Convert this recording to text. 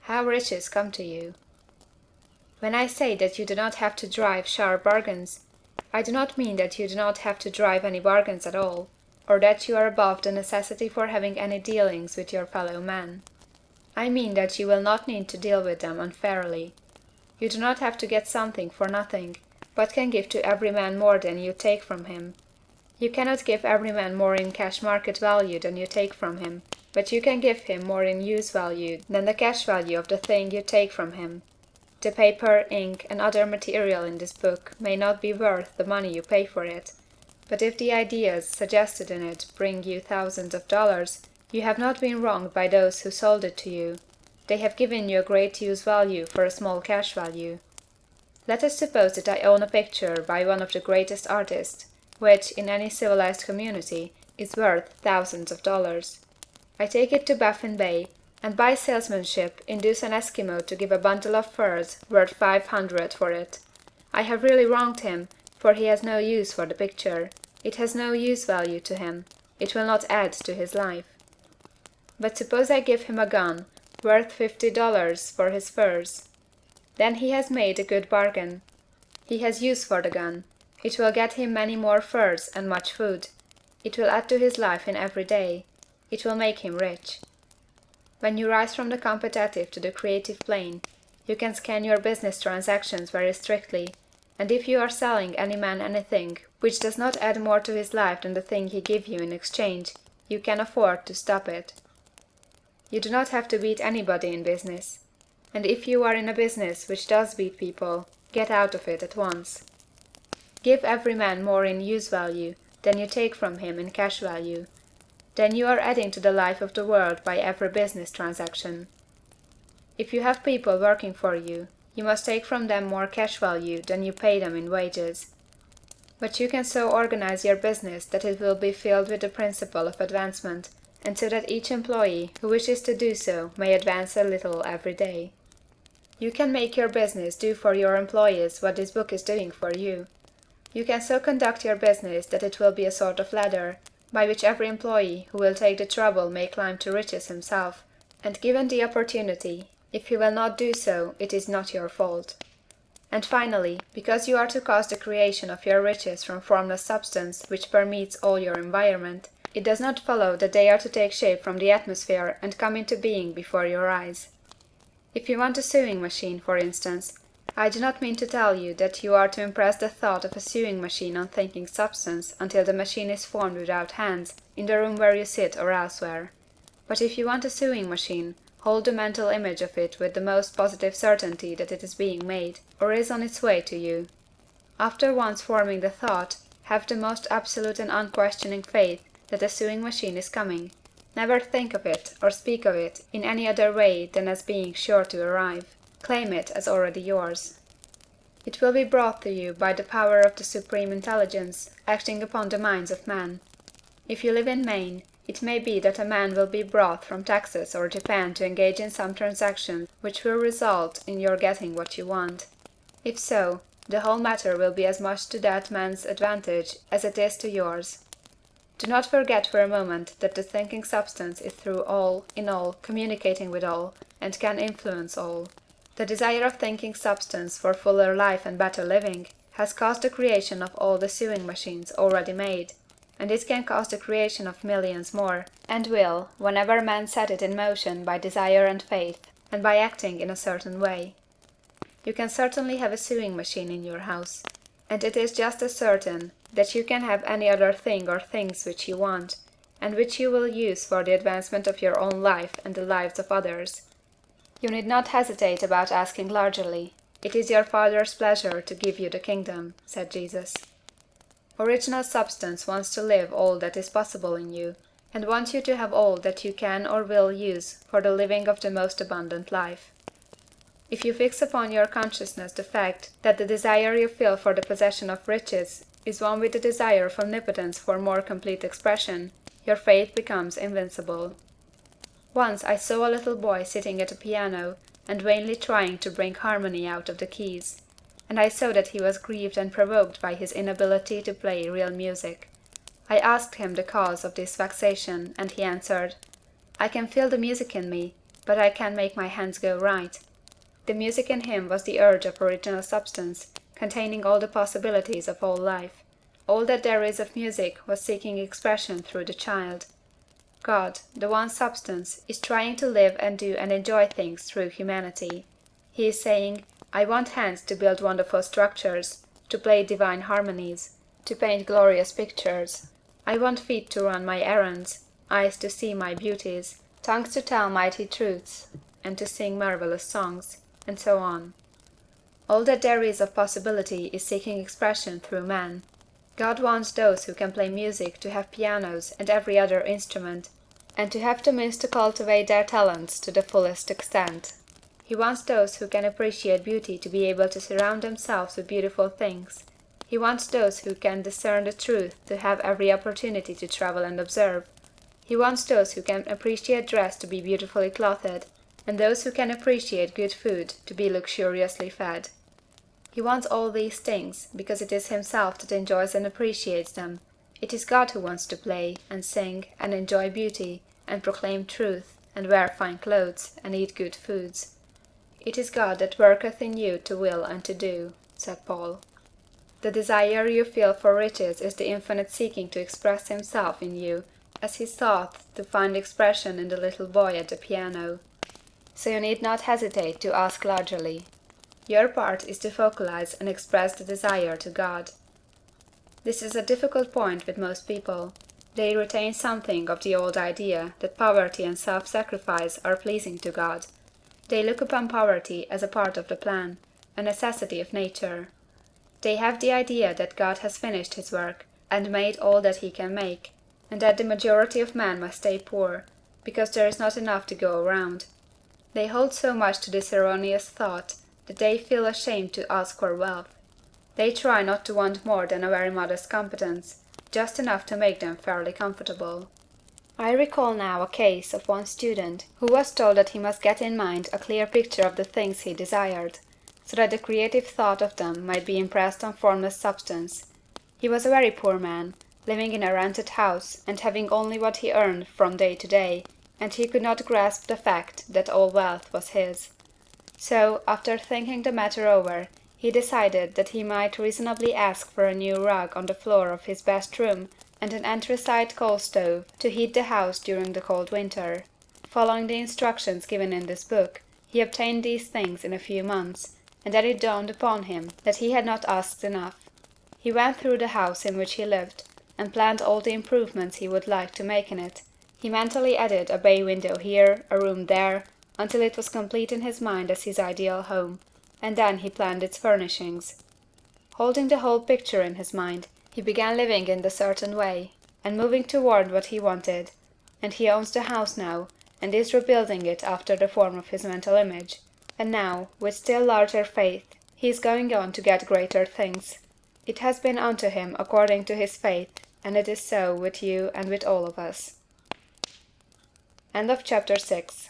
How riches come to you. When I say that you do not have to drive sharp bargains, I do not mean that you do not have to drive any bargains at all, or that you are above the necessity for having any dealings with your fellow men. I mean that you will not need to deal with them unfairly. You do not have to get something for nothing, but can give to every man more than you take from him. You cannot give every man more in cash market value than you take from him, but you can give him more in use value than the cash value of the thing you take from him. The paper, ink, and other material in this book may not be worth the money you pay for it, but if the ideas suggested in it bring you thousands of dollars, you have not been wronged by those who sold it to you. They have given you a great use value for a small cash value. Let us suppose that I own a picture by one of the greatest artists, which, in any civilized community, is worth thousands of dollars. I take it to Baffin Bay, and by salesmanship induce an Eskimo to give a bundle of furs worth 500 for it. I have really wronged him, for he has no use for the picture. It has no use value to him. It will not add to his life. But suppose I give him a gun, worth $50 for his furs. Then he has made a good bargain. He has use for the gun. It will get him many more furs and much food. It will add to his life in every day. It will make him rich. When you rise from the competitive to the creative plane, you can scan your business transactions very strictly, and if you are selling any man anything which does not add more to his life than the thing he gives you in exchange, you can afford to stop it. You do not have to beat anybody in business, and if you are in a business which does beat people, get out of it at once. Give every man more in use value than you take from him in cash value. Then you are adding to the life of the world by every business transaction. If you have people working for you, you must take from them more cash value than you pay them in wages. But you can so organize your business that it will be filled with the principle of advancement, and so that each employee who wishes to do so may advance a little every day. You can make your business do for your employees what this book is doing for you. You can so conduct your business that it will be a sort of ladder, by which every employee who will take the trouble may climb to riches himself, and given the opportunity, if he will not do so, it is not your fault. And finally, because you are to cause the creation of your riches from formless substance which permeates all your environment, it does not follow that they are to take shape from the atmosphere and come into being before your eyes. If you want a sewing machine, for instance, I do not mean to tell you that you are to impress the thought of a sewing machine on thinking substance until the machine is formed without hands, in the room where you sit or elsewhere. But if you want a sewing machine, hold the mental image of it with the most positive certainty that it is being made, or is on its way to you. After once forming the thought, have the most absolute and unquestioning faith that a sewing machine is coming. Never think of it or speak of it in any other way than as being sure to arrive. Claim it as already yours. It will be brought to you by the power of the Supreme Intelligence acting upon the minds of men. If you live in Maine, it may be that a man will be brought from Texas or Japan to engage in some transaction which will result in your getting what you want. If so, the whole matter will be as much to that man's advantage as it is to yours. Do not forget for a moment that the thinking substance is through all, in all, communicating with all, and can influence all. The desire of thinking substance for fuller life and better living has caused the creation of all the sewing machines already made, and it can cause the creation of millions more, and will, whenever men set it in motion by desire and faith, and by acting in a certain way. You can certainly have a sewing machine in your house, and it is just as certain that you can have any other thing or things which you want, and which you will use for the advancement of your own life and the lives of others. You need not hesitate about asking largely. It is your Father's pleasure to give you the kingdom, said Jesus. Original substance wants to live all that is possible in you, and wants you to have all that you can or will use for the living of the most abundant life. If you fix upon your consciousness the fact that the desire you feel for the possession of riches is one with the desire of omnipotence for more complete expression, your faith becomes invincible. Once I saw a little boy sitting at a piano and vainly trying to bring harmony out of the keys, and I saw that he was grieved and provoked by his inability to play real music. I asked him the cause of this vexation, and he answered, "I can feel the music in me, but I can make my hands go right. The music in him was the urge of original substance, containing all the possibilities of all life. All that there is of music was seeking expression through the child. God, the one substance, is trying to live and do and enjoy things through humanity. He is saying, I want hands to build wonderful structures, to play divine harmonies, to paint glorious pictures. I want feet to run my errands, eyes to see my beauties, tongues to tell mighty truths, and to sing marvelous songs, and so on. All that there is of possibility is seeking expression through man. God wants those who can play music to have pianos and every other instrument, and to have the means to cultivate their talents to the fullest extent. He wants those who can appreciate beauty to be able to surround themselves with beautiful things. He wants those who can discern the truth to have every opportunity to travel and observe. He wants those who can appreciate dress to be beautifully clothed, and those who can appreciate good food to be luxuriously fed. He wants all these things, because it is himself that enjoys and appreciates them. It is God who wants to play, and sing, and enjoy beauty, and proclaim truth, and wear fine clothes, and eat good foods. It is God that worketh in you to will and to do, said Paul. The desire you feel for riches is the infinite seeking to express himself in you, as he sought to find expression in the little boy at the piano. So you need not hesitate to ask largely. Your part is to focalize and express the desire to God. This is a difficult point with most people. They retain something of the old idea that poverty and self-sacrifice are pleasing to God. They look upon poverty as a part of the plan, a necessity of nature. They have the idea that God has finished his work, and made all that he can make, and that the majority of men must stay poor, because there is not enough to go around. They hold so much to this erroneous thought that they feel ashamed to ask for wealth. They try not to want more than a very modest competence, just enough to make them fairly comfortable. I recall now a case of one student who was told that he must get in mind a clear picture of the things he desired, so that the creative thought of them might be impressed on formless substance. He was a very poor man, living in a rented house, and having only what he earned from day to day, and he could not grasp the fact that all wealth was his. So, after thinking the matter over, he decided that he might reasonably ask for a new rug on the floor of his best room and an anthracite coal stove to heat the house during the cold winter. Following the instructions given in this book, he obtained these things in a few months, and then it dawned upon him that he had not asked enough. He went through the house in which he lived, and planned all the improvements he would like to make in it. He mentally added a bay window here, a room there, until it was complete in his mind as his ideal home, and then he planned its furnishings. Holding the whole picture in his mind, he began living in the certain way, and moving toward what he wanted, and he owns the house now, and is rebuilding it after the form of his mental image, and now, with still larger faith, he is going on to get greater things. It has been unto him according to his faith, and it is so with you and with all of us. End of chapter 6.